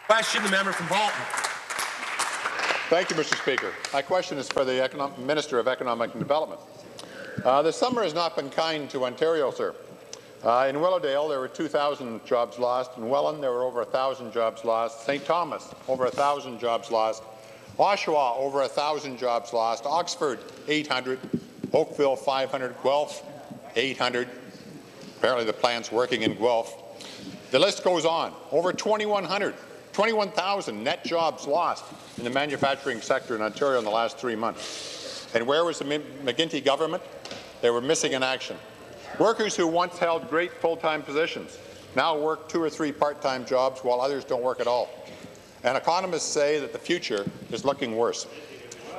Question, the member from Halton. Thank you, Mr. Speaker. My question is for the Minister of Economic Development. The summer has not been kind to Ontario, sir. In Willowdale, there were 2,000 jobs lost. In Welland, there were over 1,000 jobs lost. St. Thomas, over 1,000 jobs lost. Oshawa, over 1,000 jobs lost. Oxford, 800. Oakville, 500. Guelph, 800. Apparently the plant's working in Guelph. The list goes on. Over 21,000 net jobs lost in the manufacturing sector in Ontario in the last 3 months. And where was the McGuinty government? They were missing in action. Workers who once held great full-time positions now work 2 or 3 part-time jobs while others don't work at all. And economists say that the future is looking worse.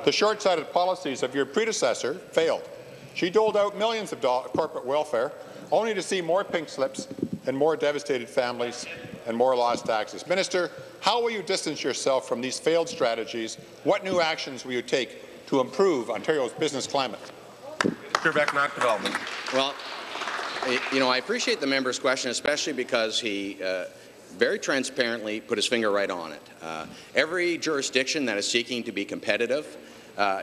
The short-sighted policies of your predecessor failed. She doled out millions of corporate welfare, only to see more pink slips and more devastated families and more lost taxes. Minister, how will you distance yourself from these failed strategies? What new actions will you take to improve Ontario's business climate? Minister of Economic Development. Well, I appreciate the member's question, especially because he very transparently put his finger right on it. Every jurisdiction that is seeking to be competitive,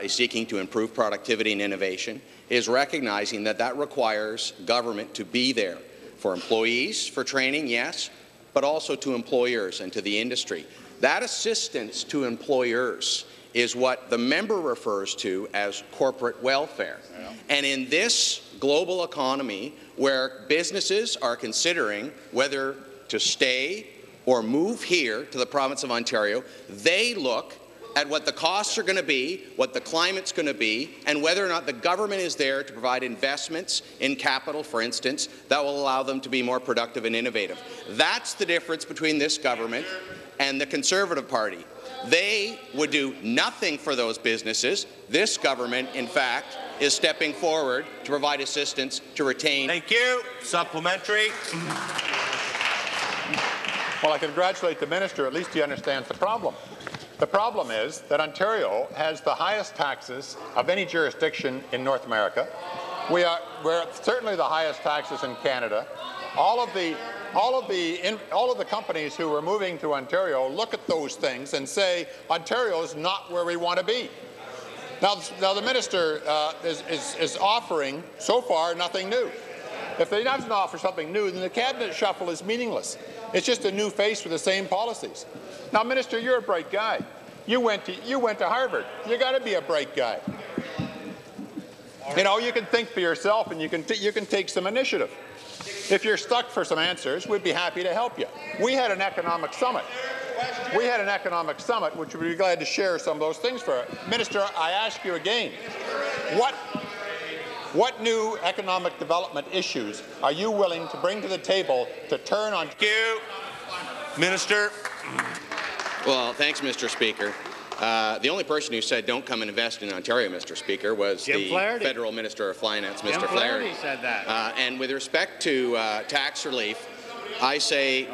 is seeking to improve productivity and innovation, is recognizing that that requires government to be there for employees, for training, yes, but also to employers and to the industry. That assistance to employers is what the member refers to as corporate welfare. Yeah. And in this global economy where businesses are considering whether to stay or move here to the province of Ontario, they look at what the costs are going to be, what the climate's going to be, and whether or not the government is there to provide investments in capital, for instance, that will allow them to be more productive and innovative. That's the difference between this government and the Conservative Party. They would do nothing for those businesses. This government, in fact, is stepping forward to provide assistance to retain. Thank you. Supplementary. Well, I congratulate the minister. At least he understands the problem. The problem is that Ontario has the highest taxes of any jurisdiction in North America. We're certainly the highest taxes in Canada. All of the companies who are moving to Ontario look at those things and say Ontario is not where we want to be. Now the minister is offering so far nothing new. If he doesn't offer something new, then the cabinet shuffle is meaningless. It's just a new face for the same policies. Now, Minister, you're a bright guy. You went to Harvard. You got to be a bright guy. You know, you can think for yourself, and you can take some initiative. If you're stuck for some answers, we'd be happy to help you. We had an economic summit. Which we'd be glad to share some of those things for. Minister, I ask you again, what new economic development issues are you willing to bring to the table to turn on? Thank you. Minister. Well, thanks, Mr. Speaker. The only person who said don't come and invest in Ontario, Mr. Speaker, was the Federal Minister of Finance, Mr. Flaherty. Said that. And with respect to tax relief, I say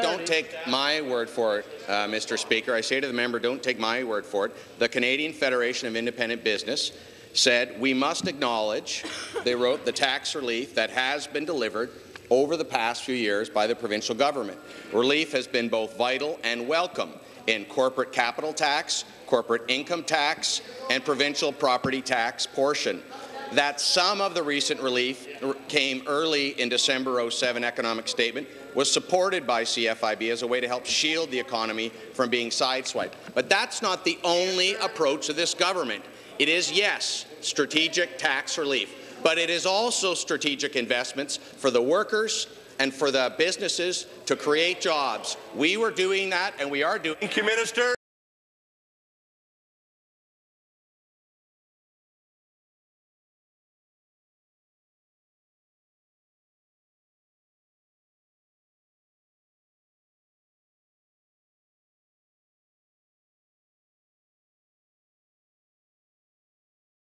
don't take my word for it, Mr. Speaker. I say to the member, don't take my word for it. The Canadian Federation of Independent Business said we must acknowledge, they wrote, the tax relief that has been delivered over the past few years by the provincial government. Relief has been both vital and welcome in corporate capital tax, corporate income tax, and provincial property tax portion. That some of the recent relief came early in December 07 economic statement was supported by CFIB as a way to help shield the economy from being sideswiped. But that's not the only approach of this government. It is, yes, strategic tax relief, but it is also strategic investments for the workers and for the businesses to create jobs. We were doing that, and we are doing. Thank you, Minister.